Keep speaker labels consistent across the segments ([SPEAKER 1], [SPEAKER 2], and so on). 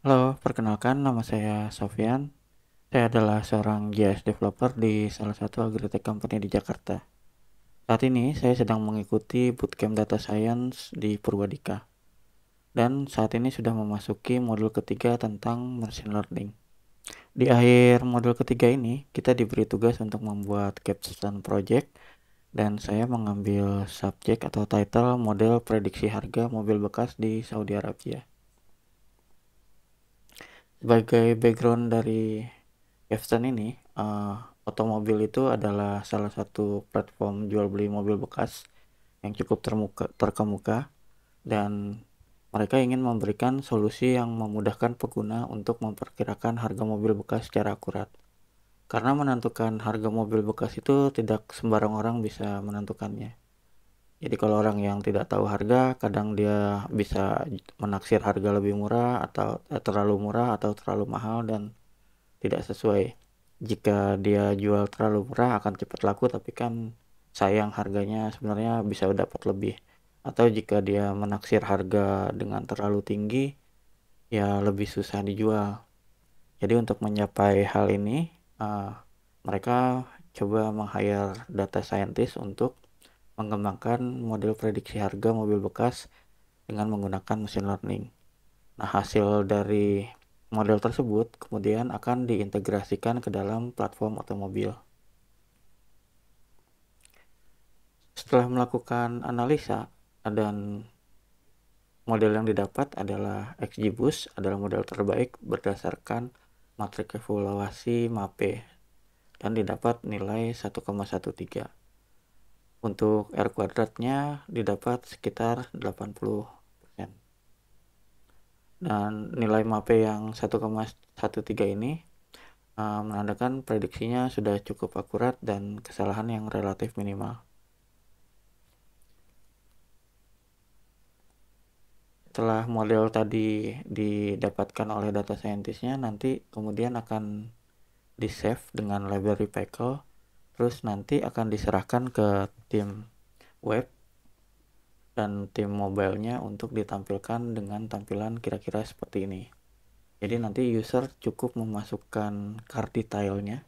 [SPEAKER 1] Halo, perkenalkan nama saya Sofyan. Saya adalah seorang JS developer di salah satu agritech company di Jakarta. Saat ini saya sedang mengikuti bootcamp data science di Purwadika. Dan saat ini sudah memasuki modul ketiga tentang machine learning. Di akhir modul ketiga ini, kita diberi tugas untuk membuat capstone project dan saya mengambil subjek atau title model prediksi harga mobil bekas di Saudi Arabia. Sebagai background dari capstone ini, otomobil itu adalah salah satu platform jual beli mobil bekas yang cukup terkemuka dan mereka ingin memberikan solusi yang memudahkan pengguna untuk memperkirakan harga mobil bekas secara akurat. Karena menentukan harga mobil bekas itu tidak sembarang orang bisa menentukannya. Jadi kalau orang yang tidak tahu harga, kadang dia bisa menaksir harga lebih murah atau terlalu murah atau terlalu mahal dan tidak sesuai. Jika dia jual terlalu murah akan cepat laku, tapi kan sayang harganya sebenarnya bisa dapat lebih. Atau jika dia menaksir harga dengan terlalu tinggi, ya lebih susah dijual. Jadi untuk mencapai hal ini, mereka coba meng-hire data scientist untuk mengembangkan model prediksi harga mobil bekas dengan menggunakan machine learning. Nah, hasil dari model tersebut kemudian akan diintegrasikan ke dalam platform otomobil. Setelah melakukan analisa dan model yang didapat adalah XGBoost adalah model terbaik berdasarkan matrik evaluasi MAPE dan didapat nilai 1,13. Untuk R kuadratnya didapat sekitar 80%. Dan nilai MAPE yang 1,13 ini menandakan prediksinya sudah cukup akurat dan kesalahan yang relatif minimal. Setelah model tadi didapatkan oleh data scientistnya, nanti kemudian akan di-save dengan library pickle, terus nanti akan diserahkan ke tim web dan tim mobilenya untuk ditampilkan dengan tampilan kira-kira seperti ini. Jadi nanti user cukup memasukkan car detailnya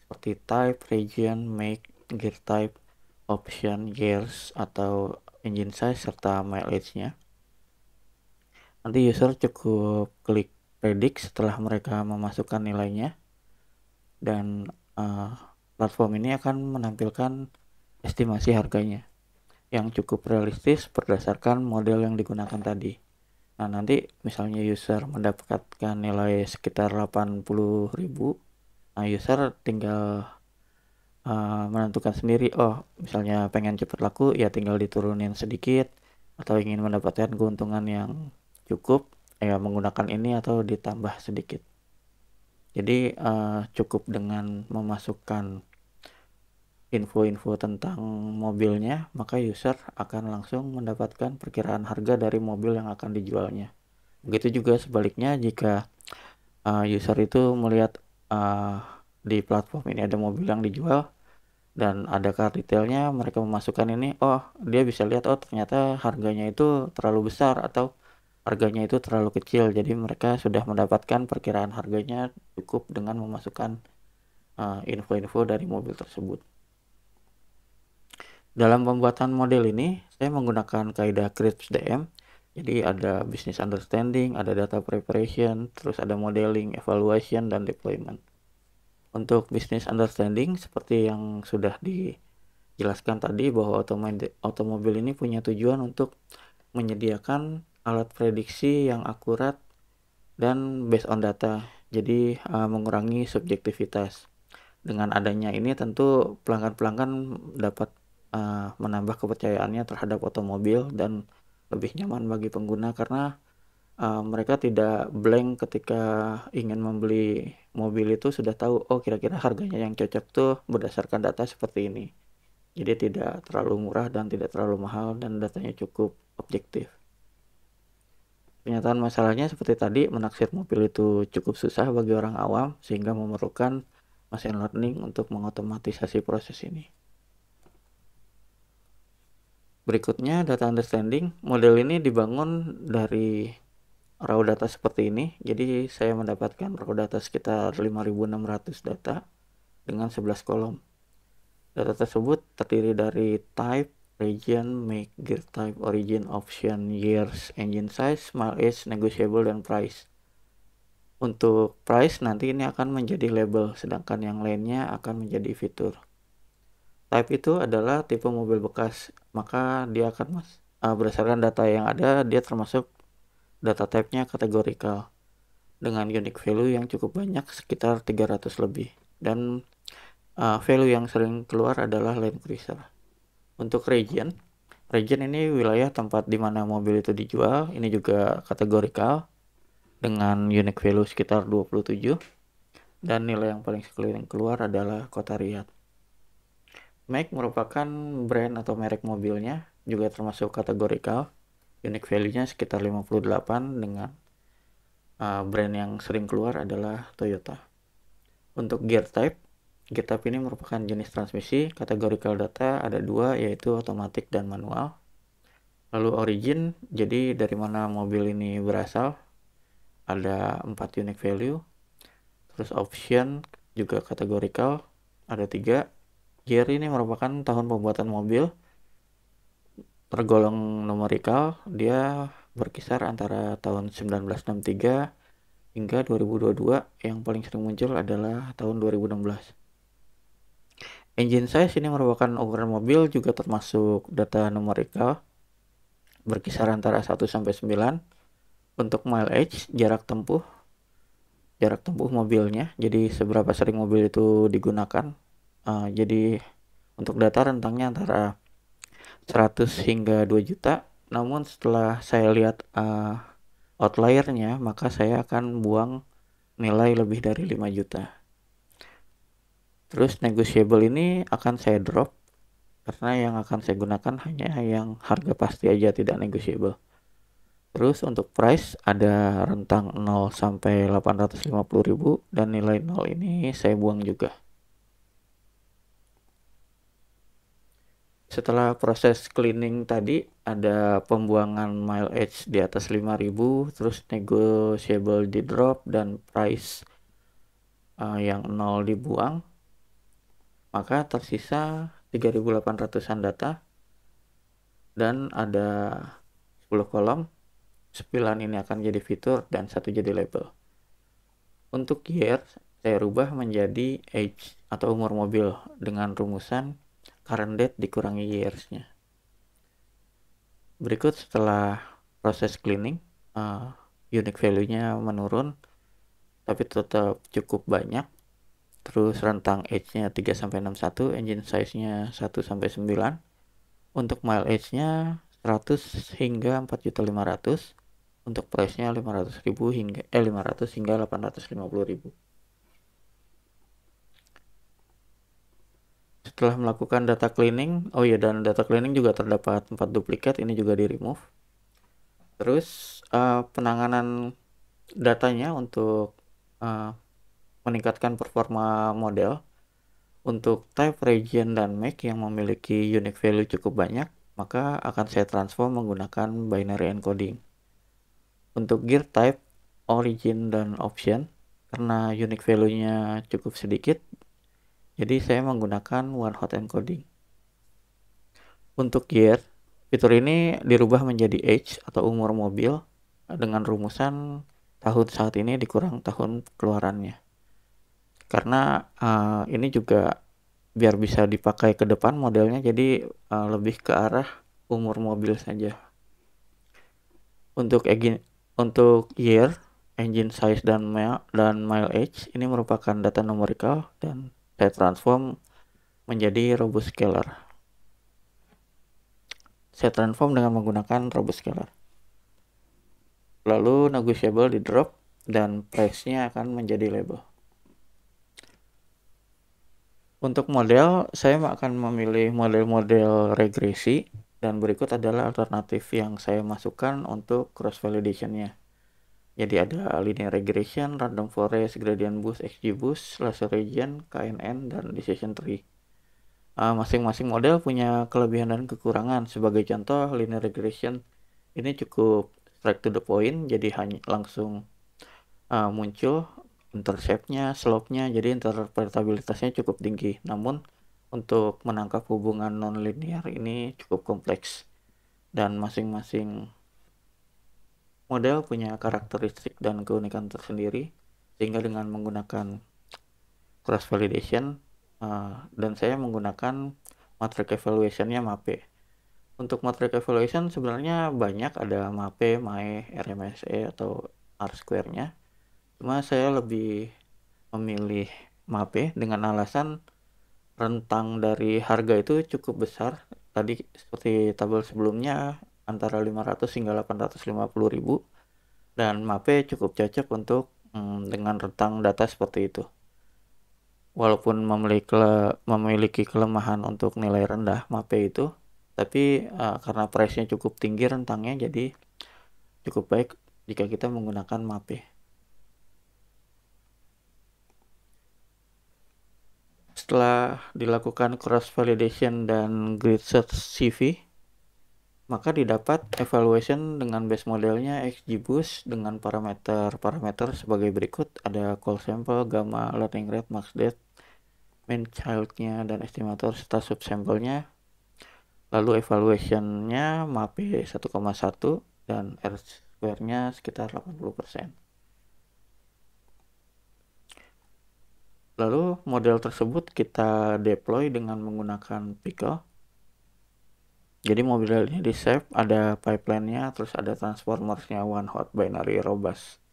[SPEAKER 1] seperti type, region, make, gear type, option, gears, atau engine size, serta mileage-nya. Nanti user cukup klik predict setelah mereka memasukkan nilainya, dan platform ini akan menampilkan estimasi harganya yang cukup realistis berdasarkan model yang digunakan tadi. Nah, nanti misalnya user mendapatkan nilai sekitar 80.000, nah user tinggal menentukan sendiri, oh misalnya pengen cepat laku ya tinggal diturunin sedikit, atau ingin mendapatkan keuntungan yang cukup ya menggunakan ini atau ditambah sedikit. Jadi cukup dengan memasukkan info-info tentang mobilnya, maka user akan langsung mendapatkan perkiraan harga dari mobil yang akan dijualnya. Begitu juga sebaliknya, jika user itu melihat di platform ini ada mobil yang dijual dan ada car detailnya, mereka memasukkan ini, oh dia bisa lihat, oh ternyata harganya itu terlalu besar atau harganya itu terlalu kecil. Jadi mereka sudah mendapatkan perkiraan harganya cukup dengan memasukkan info-info dari mobil tersebut. Dalam pembuatan model ini, saya menggunakan kaidah CRISP-DM. Jadi ada business understanding, ada data preparation, terus ada modeling, evaluation, dan deployment. Untuk business understanding, seperti yang sudah dijelaskan tadi, bahwa otomobil ini punya tujuan untuk menyediakan alat prediksi yang akurat dan based on data. Jadi mengurangi subjektivitas. Dengan adanya ini tentu pelanggan-pelanggan dapat menambah kepercayaannya terhadap otomobil dan lebih nyaman bagi pengguna, karena mereka tidak blank ketika ingin membeli mobil. Itu sudah tahu, oh kira-kira harganya yang cocok tuh berdasarkan data seperti ini. Jadi tidak terlalu murah dan tidak terlalu mahal dan datanya cukup objektif. Kenyataan masalahnya seperti tadi, menaksir mobil itu cukup susah bagi orang awam sehingga memerlukan machine learning untuk mengotomatisasi proses ini. Berikutnya, data understanding. Model ini dibangun dari raw data seperti ini. Jadi saya mendapatkan raw data sekitar 5.600 data dengan 11 kolom. Data tersebut terdiri dari type, region, make, gear type, origin, option, years, engine size, mile age, negotiable, dan price. Untuk price nanti ini akan menjadi label, sedangkan yang lainnya akan menjadi fitur. Type itu adalah tipe mobil bekas, maka dia akan berdasarkan data yang ada, dia termasuk data type-nya kategorikal dengan unique value yang cukup banyak, sekitar 300 lebih. Dan value yang sering keluar adalah Land Cruiser. Untuk region ini wilayah tempat di mana mobil itu dijual, ini juga kategorikal dengan unique value sekitar 27, dan nilai yang paling sekeliling keluar adalah kota Riyadh. Make merupakan brand atau merek mobilnya, juga termasuk kategorikal, unique value-nya sekitar 58, dengan brand yang sering keluar adalah Toyota. Untuk gear type ini merupakan jenis transmisi. Kategorikal data ada 2, yaitu otomatik dan manual. Lalu origin, jadi dari mana mobil ini berasal, ada 4 unique value. Terus option juga kategorikal, ada 3. Year ini merupakan tahun pembuatan mobil, tergolong numerikal, dia berkisar antara tahun 1963 hingga 2022, yang paling sering muncul adalah tahun 2016. Engine size ini merupakan ukuran mobil, juga termasuk data numerikal, berkisar antara 1 sampai 9. Untuk mile age, jarak tempuh mobilnya, jadi seberapa sering mobil itu digunakan. Jadi untuk data rentangnya antara 100 hingga 2 juta. Namun setelah saya lihat outliernya, maka saya akan buang nilai lebih dari 5 juta. Terus negotiable ini akan saya drop, karena yang akan saya gunakan hanya yang harga pasti aja, tidak negotiable. Terus untuk price ada rentang 0 sampai 850.000, dan nilai 0 ini saya buang juga. Setelah proses cleaning tadi, ada pembuangan mile age di atas 5.000, terus negotiable di drop, dan price yang 0 dibuang. Maka tersisa 3.800-an data, dan ada 10 kolom. 9 ini akan jadi fitur dan 1 jadi label. Untuk year, saya rubah menjadi age atau umur mobil dengan rumusan current date dikurangi years-nya. Berikut setelah proses cleaning, unique value-nya menurun, tapi tetap cukup banyak. Terus rentang age-nya 3-61, engine size-nya 1-9. Untuk mile age-nya 100 hingga 4.500.000. Untuk price-nya 500 hingga 850.000. Setelah melakukan data cleaning, dan data cleaning juga terdapat 4 duplikat, ini juga di remove. Terus penanganan datanya untuk meningkatkan performa model. Untuk type, region, dan make yang memiliki unique value cukup banyak, maka akan saya transform menggunakan binary encoding. Untuk gear type, origin, dan option, karena unique value-nya cukup sedikit, jadi saya menggunakan one hot encoding. Untuk year, fitur ini dirubah menjadi age atau umur mobil dengan rumusan tahun saat ini dikurang tahun keluarannya. Karena ini juga biar bisa dipakai ke depan modelnya, jadi lebih ke arah umur mobil saja. Untuk year, engine size, dan mile age ini merupakan data numerikal, dan saya transform menjadi robust scalar. Saya transform dengan menggunakan robust scalar. Lalu negotiable di drop, dan price-nya akan menjadi label. Untuk model, saya akan memilih model-model regresi, dan berikut adalah alternatif yang saya masukkan untuk cross validation-nya. Jadi ada linear regression, random forest, gradient boost, XGBoost, laser region, KNN, dan decision tree. Masing-masing model punya kelebihan dan kekurangan. Sebagai contoh, linear regression ini cukup straight to the point, jadi hanya langsung muncul intercept-nya, slope-nya, jadi interpretabilitasnya cukup tinggi. Namun untuk menangkap hubungan nonlinear ini cukup kompleks dan masing-masing model punya karakteristik dan keunikan tersendiri, sehingga dengan menggunakan cross validation dan saya menggunakan matrix evaluation-nya MAPE. Untuk matrix evaluation sebenarnya banyak, ada MAPE, MAE, RMSE atau R-square-nya. Cuma saya lebih memilih MAPE dengan alasan rentang dari harga itu cukup besar. Tadi seperti tabel sebelumnya antara 500 hingga 850.000, dan MAPE cukup cocok untuk dengan rentang data seperti itu. Walaupun memiliki kelemahan untuk nilai rendah MAPE itu, tapi karena price-nya cukup tinggi rentangnya, jadi cukup baik jika kita menggunakan MAPE. Setelah dilakukan cross validation dan grid search CV, maka didapat evaluation dengan base modelnya XGBoost dengan parameter sebagai berikut: ada call sample, gamma, learning rate, max depth, mean child-nya, dan estimator serta subsample-nya. Lalu evaluation-nya MAPE 1,1 dan R-square-nya sekitar 80%. Lalu model tersebut kita deploy dengan menggunakan Pickle. Jadi modelnya di save, ada pipeline-nya, terus ada transformers-nya one hot binary robust.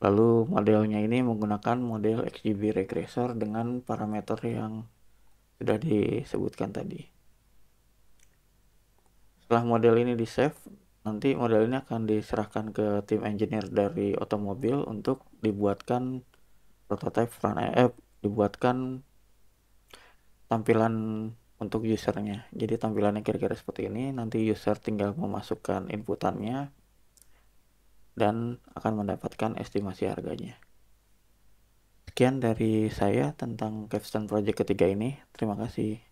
[SPEAKER 1] Lalu modelnya ini menggunakan model XGB regressor dengan parameter yang sudah disebutkan tadi. Setelah model ini di save, nanti model ini akan diserahkan ke tim engineer dari otomobil untuk dibuatkan prototype dibuatkan tampilan untuk usernya. Jadi tampilannya kira-kira seperti ini. Nanti user tinggal memasukkan inputannya dan akan mendapatkan estimasi harganya. Sekian dari saya tentang capstone project ketiga ini. Terima kasih.